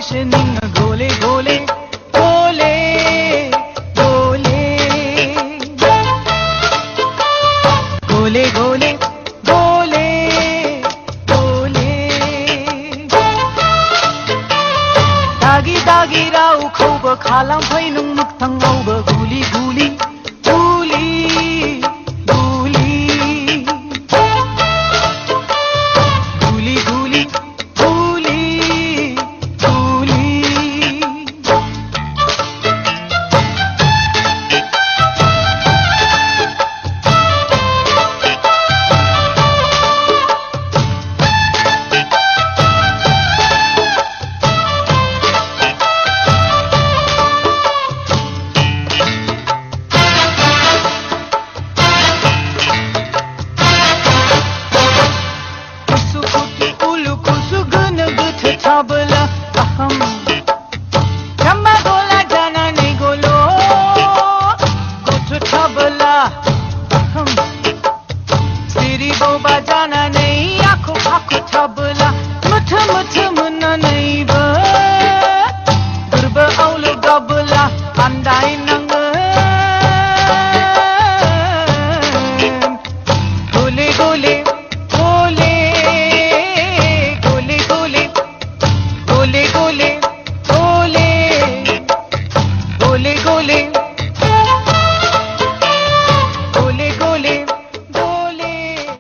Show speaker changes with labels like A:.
A: शेनिंग गोले गोले गोले गोले गोले गोले गोले गोले दागी दागी राउ खौब खालाम फैनुं मुक्थं औब गुली गुली गुली गुली गुली गुली गुली गुली Tabla aham Kama gola jana ne golo Go to tabla aham Siri boba jana